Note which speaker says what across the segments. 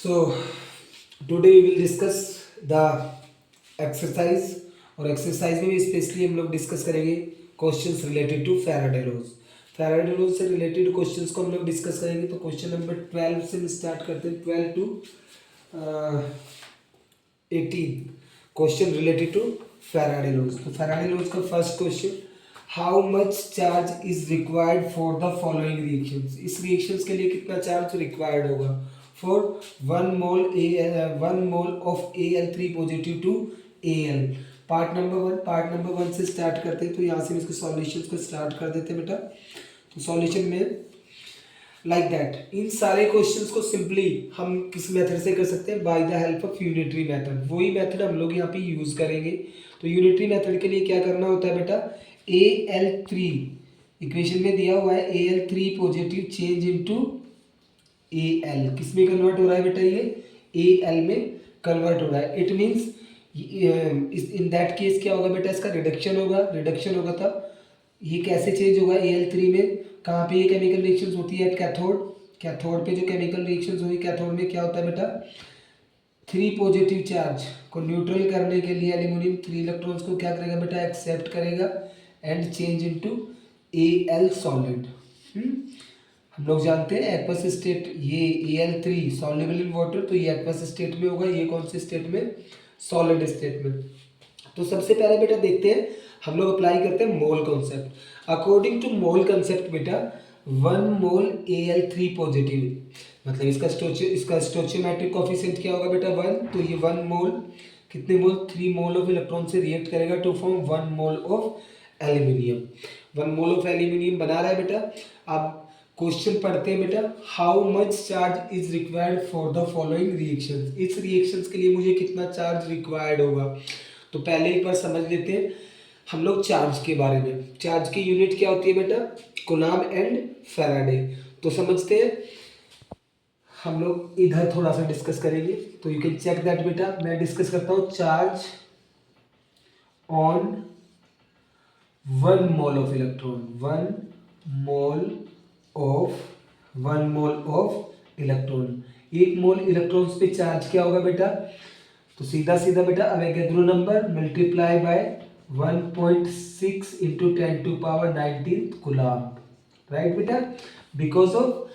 Speaker 1: So today we will discuss the exercise और exercise में भी स्पेशली हम लोग डिस्कस करेंगे questions related to Faraday laws. Faraday laws से रिलेटेड क्वेश्चंस को हम लोग डिस्कस करेंगे। तो क्वेश्चन नंबर 12 से हम स्टार्ट करते हैं। 12 टू 18 question related to Faraday laws. तो फैराडे लॉज का first question, how much charge is required for the following reactions. इस रिएक्शंस के लिए कितना चार्ज रिक्वायर्ड होगा for 1 mole of Al3 positive to Al। Part number one से start करते हैं। तो यहाँ से हम इसके सॉल्यूशंस को स्टार्ट कर देते हैं बेटा। तो सॉल्यूशन में लाइक दैट इन सारे क्वेश्चंस को सिंपली हम किस मेथड से कर सकते हैं, by the help of unitary method. वही मेथड हम लोग यहाँ पे यूज करेंगे। तो यूनिटरी मेथड के लिए क्या करना होता है बेटा, Al3 इक्वेशन में दिया हुआ है Al3 positive change into Al, किस में कन्वर्ट हो रहा है बेटा, ये Al में कन्वर्ट हो रहा है। It means in that case क्या होगा बेटा, इसका रिडक्शन होगा तब ये कैसे चेंज होगा Al3 में, कहाँ पे ये केमिकल रिएक्शंस होती है, कैथोड पे जो केमिकल रिएक्शंस होगी, कैथोड में क्या होता है बेटा, 3 पॉजिटिव चार्ज को न्यूट्रल करने के लिए एल्यूमिनियम 3 इलेक्ट्रॉन्स को क्या करेगा बेटा, एक्सेप्ट करेगा and change into Al solid. हम लोग जानते हैं एक्वस स्टेट, ये Al3 सॉल्युबल इन वाटर, तो ये एक्वस स्टेट में होगा, ये कौन से स्टेट में, सॉलिड स्टेट में। तो सबसे पहले बेटा देखते हैं, हम लोग अप्लाई करते हैं mole concept. According to mole concept बेटा 1 मोल Al3 पॉजिटिव, मतलब इसका स्टोचियोमेट्रिक कोफिशिएंट क्या होगा बेटा 1। तो ये 1 मोल कितने मोल, 3 मोल ऑफ इलेक्ट्रॉन से रिएक्ट करेगा to form 1 mole of aluminium. 1 mole of aluminium बना रहा है बेटा। अब क्वेश्चन पढ़ते हैं बेटा, how much charge is required for the following reactions. इस रिएक्शंस के लिए मुझे कितना चार्ज रिक्वायर्ड होगा। तो पहले एक बार समझ लेते हैं हम लोग चार्ज के बारे में। चार्ज की यूनिट क्या होती है बेटा, कूलम्ब एंड फैराडे। तो समझते हैं, हम लोग इधर थोड़ा सा डिस्कस करेंगे। तो यू कैन चेक दैट बेटा, मैं डिस्कस करता हूँ charge on 1 mole of electron, 1 mole of electron. 1 mole electrons पे चार्ज क्या होगा बेटा, तो सीधा सीधा बेटा Avogadro number multiply by 1.6 into 10⁻19 coulomb, right बेटा। बिकॉज ऑफ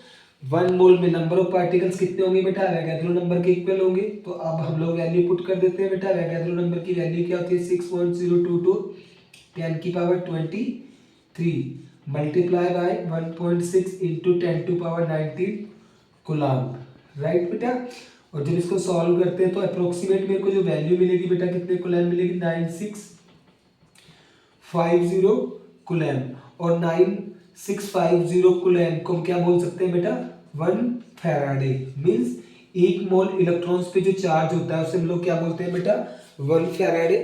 Speaker 1: 1 मोल में नंबर ऑफ पार्टिकल्स कितने होंगे बेटा, अवोगाद्रो नंबर के इक्वल होंगे। तो अब हम लोग वैल्यू पुट कर देते हैं बेटा। अवोगाद्रो नंबर की वैल्यू क्या होती है, 6.022 10⁻23 multiply by 1.6 into 10⁻19 coulomb, right बेटा। और जब इसको सॉल्व करते हैं तो अप्रोक्सीमेट मेरे को जो वैल्यू मिलेगी बेटा, कितने कूलम्ब मिलेगी, 9650 कूलम्ब। और 9650 कूलम्ब को हम क्या बोल सकते हैं बेटा, 1 फैराडे। मीन्स 1 मोल इलेक्ट्रॉन्स पे जो चार्ज होता है उसे हम लोग क्या बोलते हैं बेटा, 1 फैराडे।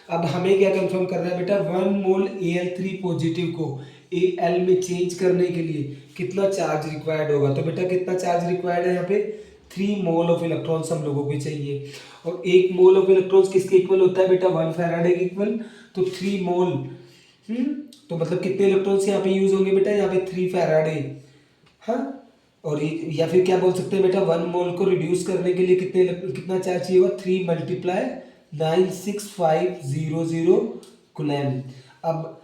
Speaker 1: अब हमें क्या कंफर्म करना है बेटा, 1 मोल Al3 पॉजिटिव को Al में चेंज करने के लिए कितना चार्ज रिक्वायर्ड होगा। तो बेटा कितना चार्ज रिक्वायर्ड है यहाँ पे, 3 मोल ऑफ इलेक्ट्रॉन्स हम लोगों को चाहिए। और 1 मोल ऑफ इलेक्ट्रॉन्स किसके इक्वल होता है बेटा, 1 फैराडे के इक्वल। तो 3 मोल तो मतलब कितने इलेक्ट्रॉन्स यहाँ पे यूज होंगे बेटा, यहाँ पे 3 फैराडे। हाँ, और या फिर क्या बोल सकते हैं बेटा, 1 मोल को रिड्यूस करने के लिए कितना चार्ज चाहिए होगा, 3 मल्टीप्लाई 96500 कूलम्ब। अब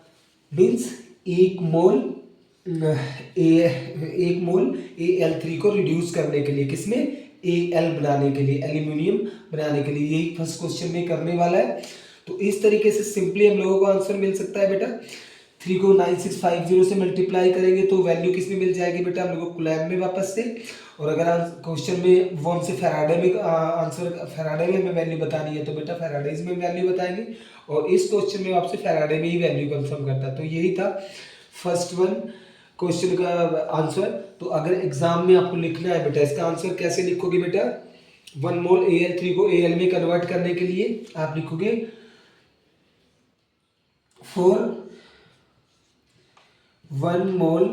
Speaker 1: मीन्स 1 मोल Al3 को रिड्यूस करने के लिए, किसमें, Al बनाने के लिए, एल्यूमिनियम बनाने के लिए। यही फर्स्ट क्वेश्चन में करने वाला है। तो इस तरीके से सिंपली हम लोगों को आंसर मिल सकता है बेटा। 3 को 9650 से मल्टीप्लाई करेंगे तो वैल्यू किस में मिल जाएगी बेटा, हम लोग को कूलम्ब में वापस से। और अगर क्वेश्चन में वो हमसे फैराडे में आंसर, फैराडे में हमें वैल्यू बतानी है तो बेटा फैराडेज में वैल्यू बताएंगे। और इस क्वेश्चन में आपसे फैराडे में ही वैल्यू कंफर्म करता है। तो यही था फर्स्ट वन क्वेश्चन का आंसर। तो अगर एग्जाम में आपको लिखना है बेटा, इसका आंसर कैसे लिखोगे बेटा, 1 मोल Al3 को Al में कन्वर्ट करने के लिए आप लिखोगे for 1 mole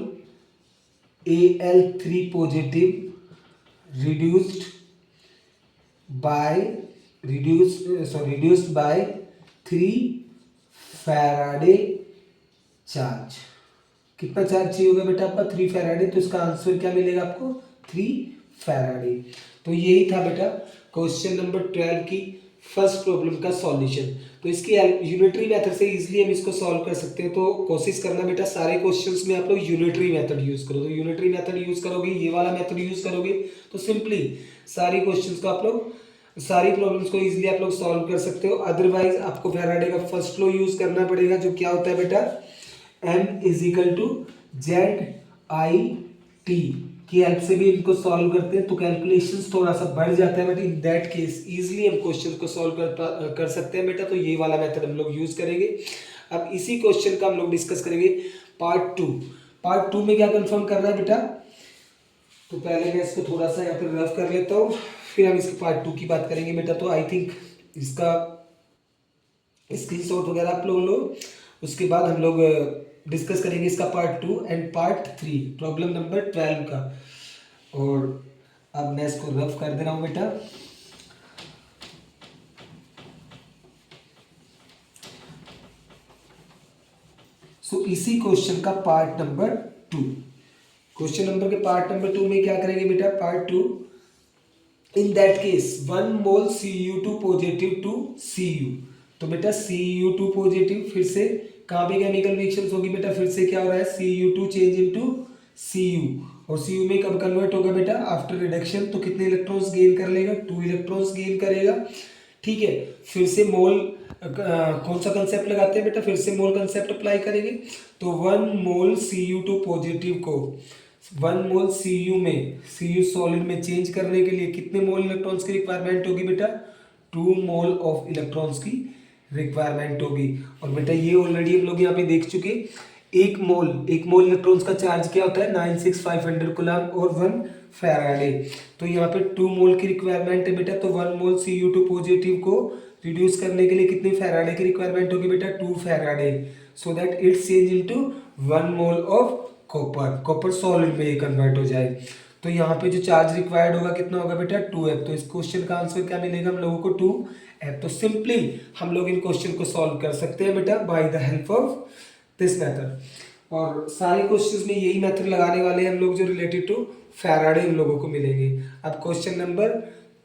Speaker 1: Al3 positive reduced by 3 Faraday charge. कितना चार्ज चाहिए होगा बेटा आपका, 3 फैराडे। तो इसका आंसर क्या मिलेगा आपको, 3 फैराडे। तो यही था बेटा क्वेश्चन नंबर 12 की फर्स्ट प्रॉब्लम का सॉल्यूशन। तो इसकी यूनिटरी मेथड से इजीली हम इसको सॉल्व कर सकते हैं। तो कोशिश करना बेटा सारे क्वेश्चंस में आप लोग यूनिटरी मेथड यूज करो। तो यूनिटरी मेथड यूज करोगे, ये वाला मेथड यूज करोगे तो सिंपली सारी क्वेश्चंस को आप लोग, सारी प्रॉब्लम्स को इजीली आप लोग सॉल्व कर सकते हो। अदरवाइज आपको फैराडे का फर्स्ट लॉ यूज करना पड़ेगा, जो क्या होता है बेटा, M is equal to ZIT की हेल्प से भी इनको सॉल्व करते हैं। तो कैलकुलेशंस थोड़ा सा बढ़ जाता है, but in that case easily हम क्वेश्चन को सॉल्व कर सकते हैं बेटा। तो ये वाला मेथड हम लोग यूज करेंगे। अब इसी क्वेश्चन का हम लोग डिस्कस करेंगे पार्ट 2। पार्ट 2 में क्या कंफर्म करना है बेटा, तो पहले मैं इसको थोड़ा सा यहाँ पे रफ कर लेता हूँ, फिर हम इसके पार्ट 2 की बात करेंगे बेटा। तो आई थिंक इसका स्क्रीनशॉट वगैरह आप लोग लो, उसके बाद हम लोग डिस्कस करेंगे इसका part 2 and part 3 problem number 12 का। और अब मैं इसको रफ कर दे रहा हूँ बेटा। सो इसी क्वेश्चन का पार्ट नंबर 2, क्वेश्चन नंबर के पार्ट नंबर 2 में क्या करेंगे बेटा, part 2, in that case 1 mole Cu2 positive to Cu। तो बेटा Cu2 पॉजिटिव, फिर से कहाँ पे केमिकल रिएक्शंस होगी बेटा, फिर से क्या हो रहा है, Cu2 चेंज इनटू Cu, और Cu में कब कन्वर्ट होगा बेटा, आफ्टर रिडक्शन। तो कितने इलेक्ट्रॉन्स गेन कर लेगा, 2 इलेक्ट्रॉन्स गेन करेगा। ठीक है, फिर से मोल कौन सा कंसेप्ट लगाते हैं बेटा, फिर से मोल कंसेप्ट अप्लाई करेंगे। तो 1 मोल Cu2 पॉजिटिव को 1 मोल Cu में, Cu सॉलिड में चेंज करने के लिए कितने मोल इलेक्ट्रॉन्स की रिक्वायरमेंट होगी बेटा, 2 मोल ऑफ इलेक्ट्रॉन्स की रिक्वायरमेंट होगी। और बेटा ये ऑलरेडी हम लोग यहाँ पे देख चुके, एक मोल इलेक्ट्रॉन्स का चार्ज क्या होता है, 96500 कूलम और 1 फैराडे। तो यहाँ पे 2 मोल की रिक्वायरमेंट है बेटा। तो 1 मोल Cu2 पॉजिटिव को रिड्यूस करने के लिए कितनी फैराडे की रिक्वायरमेंट होगी बेटा, 2 Faraday, so that it's change into 1 mole of copper solid में कन्वर्ट हो जाए। तो यहाँ पे जो चार्ज रिक्वायर्ड होगा कितना होगा बेटा, 2F। तो इस क्वेश्चन का आंसर क्या मिलेगा हम लोगों को, 2F। तो सिंपली हम लोग इन क्वेश्चन को सॉल्व कर सकते हैं बेटा by the help of this method. और सारे क्वेश्चंस में यही मेथड लगाने वाले हैं हम लोग, जो रिलेटेड टू फैराडे हम लोगों को मिलेंगे। अब क्वेश्चन नंबर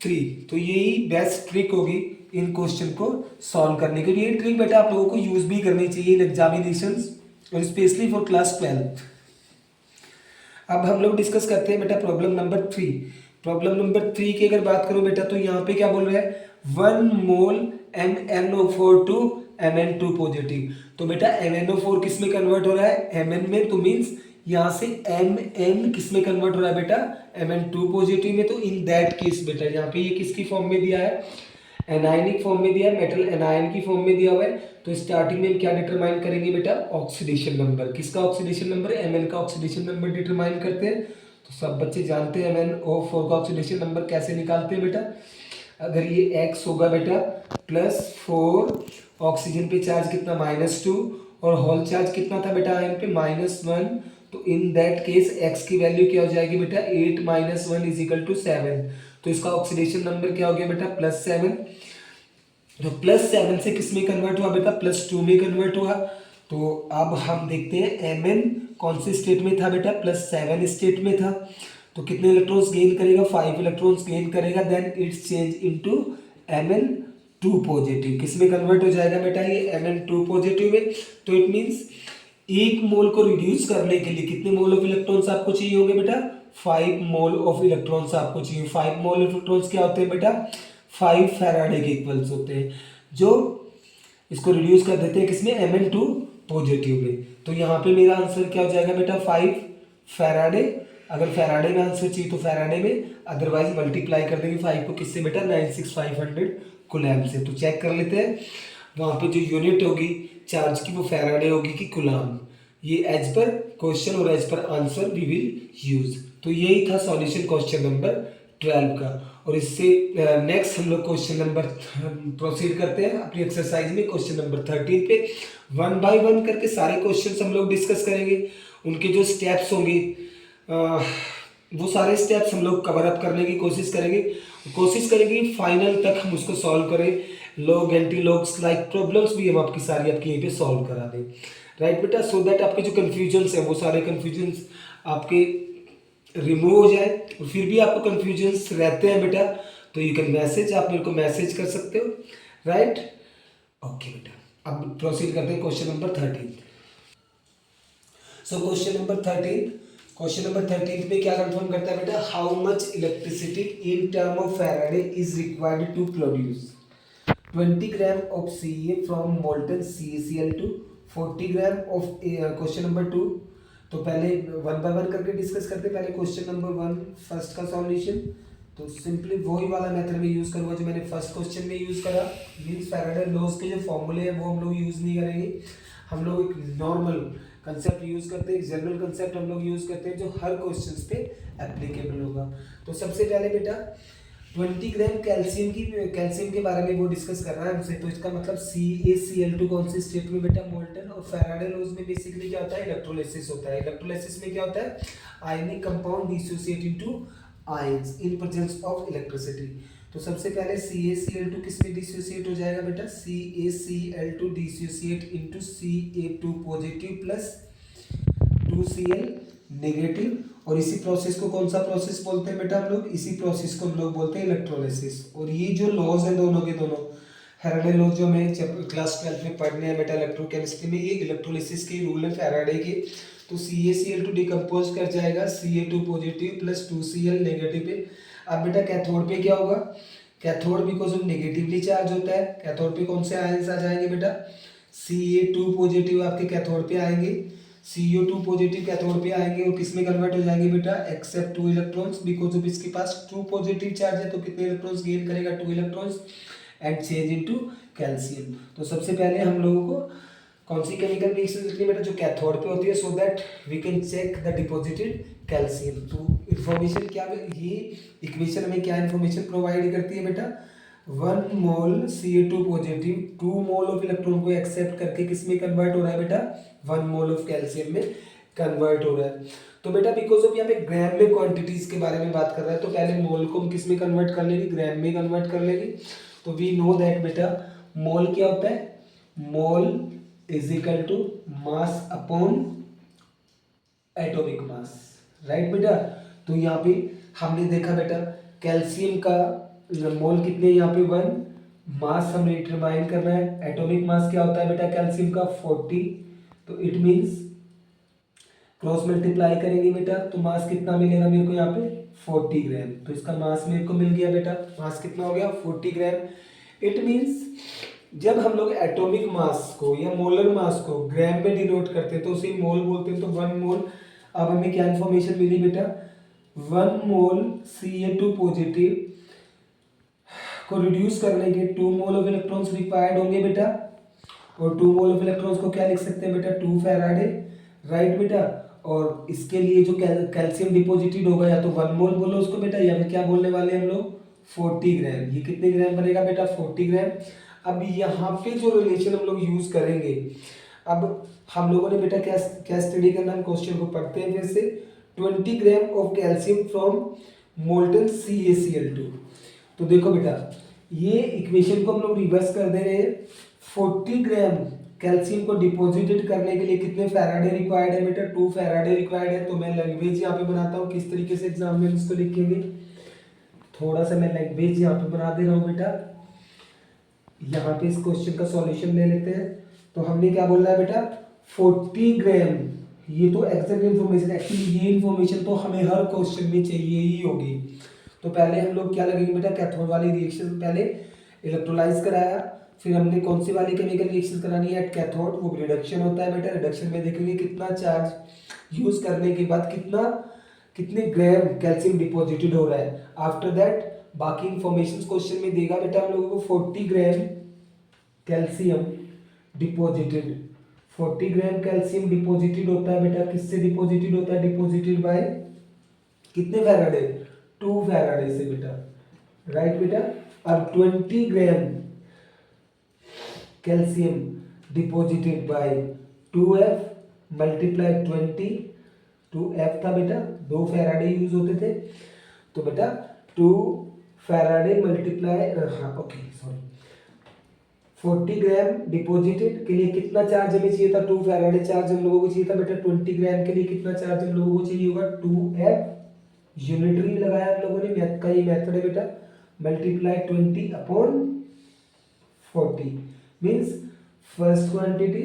Speaker 1: 3, तो यही बेस्ट ट्रिक होगी इन क्वेश्चन को सॉल्व करने के लिए। ये ट्रिक बेटा आप लोगों को यूज भी करनी चाहिए इन एग्जामिनेशंस और स्पेशली फॉर क्लास 12। अब हम लोग डिस्कस करते हैं बेटा प्रॉब्लम नंबर 3। प्रॉब्लम नंबर 3 की अगर बात करो बेटा, तो यहाँ पे क्या बोल रहा है, 1 मोल MnO4 टू Mn2 पॉजिटिव। तो बेटा MnO4 किस में कन्वर्ट हो रहा है, Mn में। तो मीन्स यहाँ से Mn किस में कन्वर्ट हो रहा है बेटा, Mn2 पॉजिटिव में। तो इन दैट केस बेटा यहाँ पे ये किसकी फॉर्म में दिया है, एनायनिक फॉर्म में दिया है, मेटल एनायन की फॉर्म में दिया हुआ है। तो स्टार्टिंग में हम क्या डिटरमाइन करेंगे बेटा, ऑक्सीडेशन नंबर। किसका ऑक्सीडेशन नंबर, Mn का ऑक्सीडेशन नंबर डिटरमाइन करते हैं। तो सब बच्चे जानते हैं MnO4 का ऑक्सीडेशन नंबर कैसे निकालते हैं बेटा। अगर ये X होगा बेटा +4, ऑक्सीजन पे चार्ज कितना -2, और होल चार्ज कितना था बेटा आयन पे -1। तो इन दैट केस X की वैल्यू क्या हो जाएगी बेटा, 8 - 1 = 7। तो इसका ऑक्सीडेशन नंबर क्या हो गया बेटा, +7। तो +7 से किस में कन्वर्ट हुआ बेटा, +2 में कन्वर्ट हुआ। तो अब हम देखते हैं Mn कौन से स्टेट में था बेटा, +7 स्टेट में था। तो कितने इलेक्ट्रॉन्स गेन करेगा, 5 इलेक्ट्रॉन्स गेन करेगा। Then it's change into Mn2 positive. किस में कन्वर्ट हो जाएगा बेटा, ये Mn2 पॉजिटिव में। तो इट मीन्स 1 मोल को रिड्यूस करने के लिए कितने मोल ऑफ इलेक्ट्रॉन्स आपको चाहिए होंगे बेटा, 5 मोल ऑफ इलेक्ट्रॉन्स आपको चाहिए। 5 मोल इलेक्ट्रॉन्स क्या होते हैं बेटा, 5 फैराडे के इक्वल्स होते हैं, जो इसको रिड्यूस कर देते हैं किसमें, Mn2 पॉजिटिव में। तो यहाँ पे मेरा आंसर क्या हो जाएगा बेटा, 5 फैराडे। अगर फैराडे में आंसर चाहिए तो फैराडे में, अदरवाइज मल्टीप्लाई कर देंगे 5 को किससे बेटा, 96500 कूलम से। तो चेक कर लेते हैं, वहाँ पे जो यूनिट होगी चार्ज की वो फैराडे होगी कि कूलम। ये एज पर क्वेश्चन और as per answer we will use. तो यही था सॉल्यूशन क्वेश्चन नंबर 12 का। और इससे नेक्स्ट हम लोग क्वेश्चन नंबर प्रोसीड करते हैं अपनी एक्सरसाइज में, क्वेश्चन नंबर 13 पे 1 बाय 1 करके सारे क्वेश्चंस हम लोग डिस्कस करेंगे। उनके जो स्टेप्स होंगे वो सारे स्टेप्स हम लोग कवर अप करने की कोशिश करेंगे कि फाइनल तक हम उसको सॉल्व करें। Log anti logs like problems भी हम आपकी सारी आपकी यहीं पे सॉल्व करा दें, राइट बेटा। सो दैट आपके जो कन्फ्यूजन्स हैं वो सारे कन्फ्यूजन्स आपके रिमूव हो जाए और फिर भी आपको कन्फ्यूजन्स रहते हैं बेटा, तो यू कैन मैसेज, आप मेरे को मैसेज कर सकते हो, राइट। ओके बेटा, अब प्रोसीड करते हैं question number 13। So question number 13 पे क्या कंफर्म करता है बेटा, how much electricity in term of Faraday is required to produce 20 gram of CA from molten CaCl2, 40 gram of question number 2। तो पहले वन बाय वन करके डिस्कस करते हैं। पहले क्वेश्चन नंबर 1 फर्स्ट का सॉल्यूशन, तो सिंपली वही वाला मेथड में यूज़ करूँगा जो मैंने फर्स्ट क्वेश्चन में यूज़ करा। मीन्स फैराडे लॉज के जो फॉर्मूले हैं वो हम लोग यूज़ नहीं करेंगे, हम लोग एक नॉर्मल कंसेप्ट यूज़ करते हैं, एक जनरल कंसेप्ट हम लोग यूज़ करते हैं जो हर क्वेश्चन पे एप्लीकेबल होगा। तो सबसे पहले बेटा 20 ग्राम कैल्शियम के बारे में वो डिस्कस कर रहा है हमसे। तो इसका मतलब CaCl2 कौन से स्टेट में बेटा, मोल्टन। और फैराडे लॉज में बेसिकली क्या होता है, इलेक्ट्रोलिसिस होता है। इलेक्ट्रोलिसिस में क्या होता है, ionic compound dissociate into ions in presence of electricity. तो सबसे पहले CaCl2 किस में डिसोसिएट हो जाएगा बेटा, CaCl2 dissociate into Ca2 positive plus 2Cl negative. और इसी प्रोसेस को कौन सा प्रोसेस बोलते हैं बेटा हम लोग, इसी प्रोसेस को हम लोग बोलते हैं इलेक्ट्रोलिसिस। और ये जो लॉज हैं दोनों के दोनों, फैराडे लॉज जो हमें क्लास 12 में पढ़ने हैं बेटा इलेक्ट्रोकेमिस्ट्री में, ये इलेक्ट्रोलिसिस के रूल है फैराडे के। तो CaCl2 डिकम्पोज कर जाएगा Ca2 positive plus 2Cl negative पे। अब बेटा कैथोड पे क्या होगा, cathode because of negatively charge होता है, कैथोड पे कौन से आयंस आ जाएंगे बेटा, Ca2 पॉजिटिव आपके कैथोड पे आएंगे, CO2 पॉजिटिव कैथोड पे आएंगे और किस में कन्वर्ट हो जाएंगे बेटा, एक्सेप्ट 2 इलेक्ट्रॉन्स बिकॉज ऑफ इसके पास 2 पॉजिटिव चार्ज है। तो कितने इलेक्ट्रॉन्स गेन करेगा, 2 electrons and change into calcium. तो सबसे पहले हम लोगों को कौन सी केमिकल रिएक्शन लिखनी बेटा, जो कैथोड पे होती है, so that we can check the deposited calcium. तो इन्फॉर्मेशन क्या है, ये इक्वेशन हमें क्या इन्फॉर्मेशन प्रोवाइड करती है बेटा, 1 मोल Ca2 positive 2 mole of electron को एक्सेप्ट करके किस में कन्वर्ट हो रहा है बेटा, 1 मोल ऑफ कैल्शियम में कन्वर्ट हो रहा है। तो बेटा बिकॉज ऑफ यहाँ पे ग्राम में क्वांटिटीज के बारे में बात कर रहा है, तो पहले मोल को हम किस में कन्वर्ट कर लेंगे, ग्राम में कन्वर्ट कर लेंगे। तो वी नो दैट बेटा मोल क्या होता है, mole is equal to mass upon atomic mass, right बेटा। तो यहाँ पे हमने देखा बेटा कैल्शियम का मोल कितने, यहाँ पे 1, मास हमें डिटरमाइन करना है, एटॉमिक मास क्या होता है बेटा कैल्शियम का 40। तो इट मींस क्रॉस मल्टीप्लाई करेंगे बेटा तो मास कितना मिलेगा मेरे को यहाँ पे 40 ग्राम। तो इसका मास मेरे को मिल गया बेटा, मास कितना हो गया 40 ग्राम। इट मींस जब हम लोग एटॉमिक मास को या मोलर मास को ग्राम में डिनोट करते हैं तो उसे मोल बोलते हैं। तो 1 मोल, अब हमें क्या इन्फॉर्मेशन मिली बेटा, 1 मोल Ca2 पॉजिटिव को रिड्यूस करने के 2 मोल ऑफ इलेक्ट्रॉन्स रिक्वायर्ड होंगे बेटा। और 2 मोल ऑफ इलेक्ट्रॉन्स को क्या लिख सकते हैं बेटा, 2 फैराडे, राइट बेटा। और इसके लिए जो कैल्शियम डिपॉजिटेड होगा या तो 1 मोल बोलो उसको बेटा, या फिर क्या बोलने वाले हम लोग 40 ग्राम। ये कितने ग्राम बनेगा बेटा 40 ग्राम। अब यहाँ पे जो रिलेशन हम लोग यूज करेंगे, अब हम लोगों ने बेटा क्या क्या स्टडी करना है, क्वेश्चन को पढ़ते हैं फिर से। 20 gram of calcium from molten CaCl2। तो देखो बेटा ये इक्वेशन को हम लोग रिवर्स कर दे रहे हैं। 40 ग्राम कैल्शियम को डिपॉजिटेड करने के लिए कितने फैराडे रिक्वायर्ड है बेटा, 2 फैराडे रिक्वायर्ड है। तो मैं लैंग्वेज यहाँ पे बनाता हूँ किस तरीके से एग्जाम में इसको लिखेंगे, थोड़ा सा मैं लैंग्वेज यहाँ पे बना दे रहा हूँ बेटा। यहाँ पे इस क्वेश्चन का सॉल्यूशन ले लेते हैं। तो हमने क्या बोलना है बेटा 40 ग्राम, ये तो एग्जैक्ट इन्फॉर्मेशन, एक्चुअली ये इन्फॉर्मेशन तो हमें हर क्वेश्चन में चाहिए ही होगी। तो पहले हम लोग क्या लगेंगे बेटा, कैथोड वाली रिएक्शन पहले इलेक्ट्रोलाइज कराया, फिर हमने कौन सी वाली केमिकल रिएक्शन करानी है एट कैथोड, वो रिडक्शन होता है बेटा। रिडक्शन में देखेंगे कितना चार्ज यूज करने के बाद कितने ग्राम कैल्शियम डिपॉजिटेड हो रहा है। आफ्टर दैट बाकी इंफॉर्मेशन क्वेश्चन में देगा बेटा हम लोगों को 40 ग्राम कैल्शियम डिपॉजिटेड, 40 ग्राम कैल्शियम डिपॉजिटेड होता है बेटा, किससे डिपॉजिटेड होता है, डिपॉजिटेड बाय कितने फैराडे, 2 फैराडे से बेटा, राइट बेटा। अब 20 ग्राम calcium deposited bye 2F multiply 20, 2F था बेटा, 2 फैराडे यूज होते थे। तो बेटा 2 फैराडे मल्टीप्लाई, हाँ ओके सॉरी, 40 ग्राम डिपॉजिटेड के लिए कितना चार्ज हमें चाहिए था, 2 फैराडे चार्ज हम लोगों को चाहिए था बेटा। 20 ग्राम के लिए कितना चार्ज हम लोगों को चाहिए होगा, 2F यूनिटरी लगाया आप लोगों ने, मैथ का ये मेथड है बेटा, multiply 20/40 means first quantity,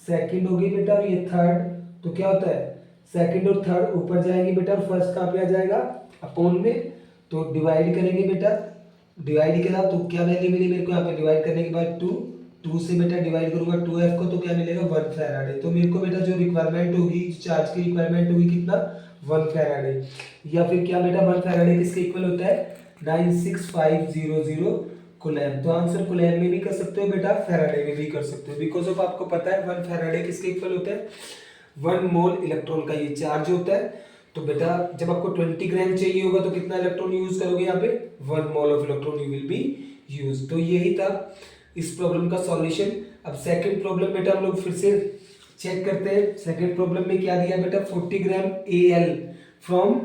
Speaker 1: second होगी बेटा और ये थर्ड, तो क्या होता है सेकंड और थर्ड ऊपर जाएंगे बेटा और फर्स्ट कहाँ पे आ जाएगा अपॉन में, तो डिवाइड करेंगे बेटा, डिवाइड के बाद तो क्या वैल्यू मिली मेरे को यहाँ पे, डिवाइड करने के बाद 2 से बेटा डिवाइड करूंगा 2f को, तो क्या मिलेगा 1 फैराडे। तो मेरे को बेटा जो रिक्वायरमेंट होगी, चार्ज की रिक्वायरमेंट होगी कितना 1 फैराडे, या फिर क्या बेटा 1 फैराडे किसके इक्वल होता है 96500 कूलम्ब। तो आंसर कूलम्ब में भी कर सकते हो बेटा, फैराडे में भी कर सकते हो, बिकॉज ऑफ आपको पता है 1 फैराडे किसके इक्वल होता है 1 मोल इलेक्ट्रॉन का ये चार्ज होता है। तो बेटा जब आपको 20 ग्राम चाहिए होगा तो कितना इलेक्ट्रॉन यूज करोगे यहाँ पे 1 mole of electron you will be use. तो यही था इस प्रॉब्लम का सॉल्यूशन। अब सेकंड प्रॉब्लम बेटा हम लोग फिर से चेक करते हैं। सेकंड प्रॉब्लम में क्या दिया बेटा 40 ग्राम Al from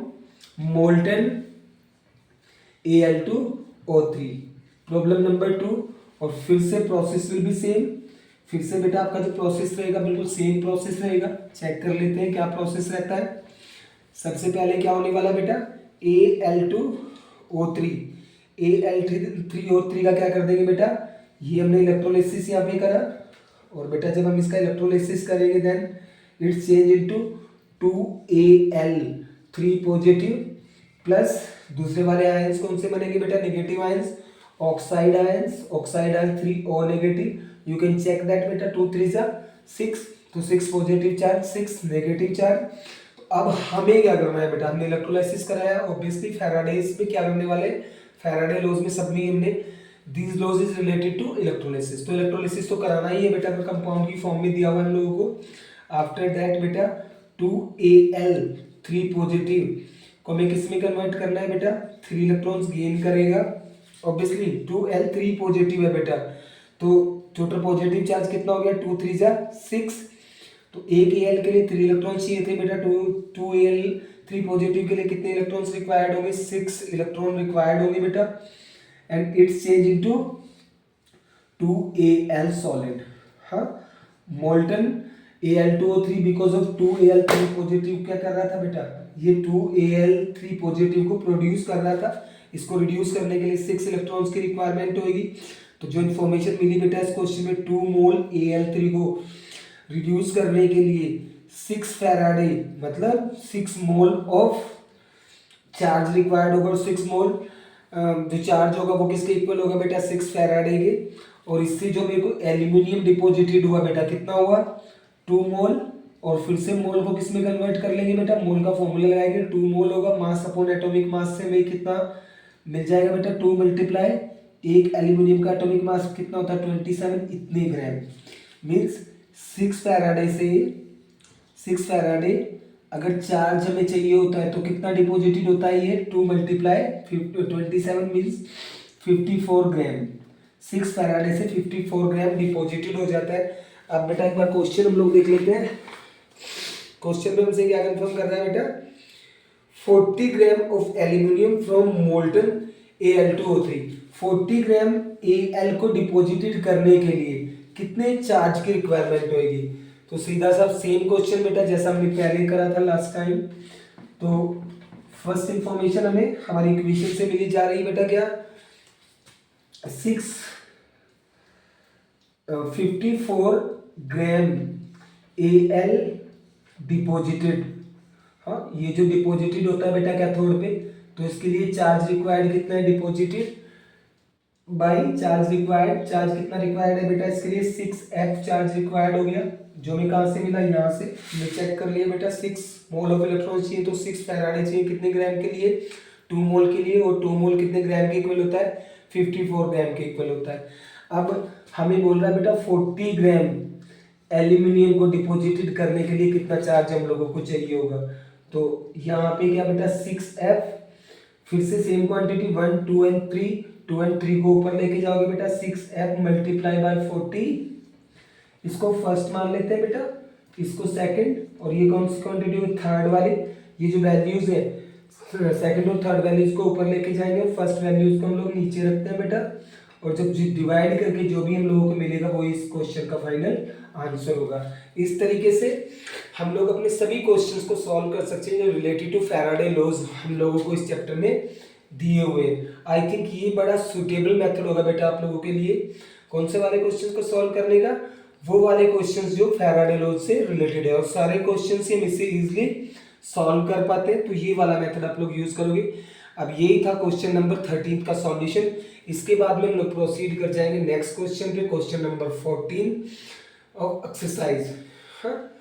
Speaker 1: molten Al2O3, problem number 2। और फिर से प्रोसेस विल बी सेम, फिर से बेटा आपका जो प्रोसेस रहेगा बिल्कुल सेम प्रोसेस रहेगा। चेक कर लेते हैं क्या प्रोसेस रहता है। सबसे पहले क्या होने वाला बेटा Al2O3, Al3O3 का क्या कर देंगे बेटा, ये हमने इलेक्ट्रोलिसिस यहाँ पे करा, और बेटा जब हम इसका इलेक्ट्रोलिसिस करेंगे then it's change into 2Al 3 positive plus दूसरे वाले आयंस कौन से बनेंगे बेटा negative ions, oxide ions, oxide ions 3O negative, you can check that बेटा 2 3 जा 6, तो 6 पॉजिटिव चार्ज 6 नेगेटिव चार्ज। अब हमें क्या करना है बेटा, हमने इलेक्ट्रोलाइसिस कराया, ऑब्वियसली फैराडेज में क्या करने वाले, फैराडे लॉज में सब में हमने this laws is related to electrolysis, तो इलेक्ट्रोलाइसिस तो कराना ही है बेटा, अगर कंपाउंड की फॉर्म में दिया हुआ हम लोगों को। आफ्टर दैट बेटा 2Al 3 पॉजिटिव को हमें किस में कन्वर्ट करना है बेटा, 3 इलेक्ट्रॉन्स गेन करेगा, ऑब्वियसली 2Al 3 पॉजिटिव है बेटा, तो टोटल पॉजिटिव चार्ज कितना हो गया 2 3 जा 6, तो एक Al के लिए 3 इलेक्ट्रॉन चाहिए थे बेटा, 2Al 3 पॉजिटिव के लिए कितने इलेक्ट्रॉन्स रिक्वायर्ड होंगे 6 इलेक्ट्रॉन रिक्वायर्ड होंगे बेटा, and it's change into 2Al solid. हाँ molten Al2O3 because of 2Al 3 positive क्या कर रहा था बेटा, ये 2Al 3 पॉजिटिव को प्रोड्यूस कर रहा था, इसको रिड्यूस करने के लिए 6 इलेक्ट्रॉन्स की रिक्वायरमेंट होगी। तो जो इन्फॉर्मेशन मिली बेटा इस क्वेश्चन में 2 मोल Al3 को रिड्यूस करने के लिए 6 फैराडे मतलब 6 मोल ऑफ चार्ज रिक्वायर्ड होगा, और 6 मोल जो चार्ज होगा वो किसके इक्वल होगा बेटा 6 फैराडे के। और इससे जो मेरे को एल्यूमिनियम डिपॉजिटेड हुआ बेटा कितना हुआ 2 मोल, और फिर से मोल को किस में कन्वर्ट कर लेंगे बेटा, मोल का फॉर्मूला लगाएंगे 2 मोल होगा मास अपॉन एटॉमिक मास से हमें कितना मिल जाएगा बेटा 2 मल्टीप्लाई एक एल्यूमिनियम का एटॉमिक मास कितना होता है 27 इतने ग्राम, मीन्स 6 फैराडे से 6 फैराडे अगर चार्ज हमें चाहिए होता है तो कितना डिपॉजिटेड होता है ये 2 मल्टीप्लाई 27 मीन्स 54 ग्राम, 6 फैराडे से 54 ग्राम डिपॉजिटेड हो जाता है। अब बेटा एक बार क्वेश्चन हम लोग देख लेते हैं। क्वेश्चन में हमसे क्या कंफर्म कर रहा है बेटा 40 gram of aluminium from molten Al2O3, 40 gram Al को डिपॉजिटेड करने के लिए कितने चार्ज की रिक्वायरमेंट होगी। तो सीधा सा सेम क्वेश्चन बेटा जैसा हमने पहले करा था लास्ट टाइम। तो फर्स्ट इंफॉर्मेशन हमें हमारी इक्वेशन से मिली जा रही है बेटा क्या 54 ग्राम Al डिपॉजिटेड। हाँ ये जो डिपॉजिटेड होता है बेटा कैथोड पे, तो इसके लिए चार्ज रिक्वायर्ड कितना है deposited by charge required, charge कितना रिक्वायर्ड है बेटा इसके लिए 6F चार्ज रिक्वायर्ड हो गया, जो हमें कहाँ से मिला यहाँ से मैं चेक कर लिया बेटा 6 मोल ऑफ इलेक्ट्रॉन चाहिए, तो 6 फैराडे चाहिए कितने ग्राम के लिए 2 मोल के लिए, और 2 मोल कितने ग्राम के इक्वल होता है 54 ग्राम के इक्वल होता है। अब हमें बोल रहा है बेटा 40 ग्राम एल्यूमिनियम को डिपॉजिटेड करने के लिए कितना चार्ज हम लोगों को चाहिए होगा। तो यहाँ पे क्या बेटा 6F, फिर से सेम क्वांटिटी 1 2 एंड 3, 2 एंड 3 को ऊपर लेके जाओगे बेटा 6F मल्टीप्लाई बाय 40, इसको फर्स्ट मान लेते हैं बेटा, इसको सेकंड, और ये कौन सी क्वांटिटी है थर्ड वाली, ये जो वैल्यूज है सेकंड और थर्ड वैल्यूज को ऊपर लेके जाएंगे, फर्स्ट वैल्यूज को हम लोग नीचे रखते हैं बेटा, और जब डिवाइड करके जो भी हम लोगों को मिलेगा वो इस क्वेश्चन का फाइनल आंसर होगा। इस तरीके से हम लोग अपने सभी क्वेश्चंस को सॉल्व कर सकते हैं जो रिलेटेड टू फैराडे लॉज हम लोगों को इस चैप्टर में दिए हुए। आई थिंक ये बड़ा सुटेबल मेथड होगा बेटा आप लोगों के लिए। कौन से वाले क्वेश्चंस को सॉल्व करने का? वो वाले क्वेश्चंस जो फैराडे लॉज से रिलेटेड है, और सारे क्वेश्चंस हम इससे इजीली सॉल्व कर पाते हैं, तो ये वाला मेथड आप लोग यूज करोगे। अब यही था क्वेश्चन नंबर 13 का सॉल्यूशन। इसके बाद में हम लोग प्रोसीड कर जाएंगे नेक्स्ट क्वेश्चन पे, क्वेश्चन नंबर 14 ऑफ एक्सरसाइज। हाँ,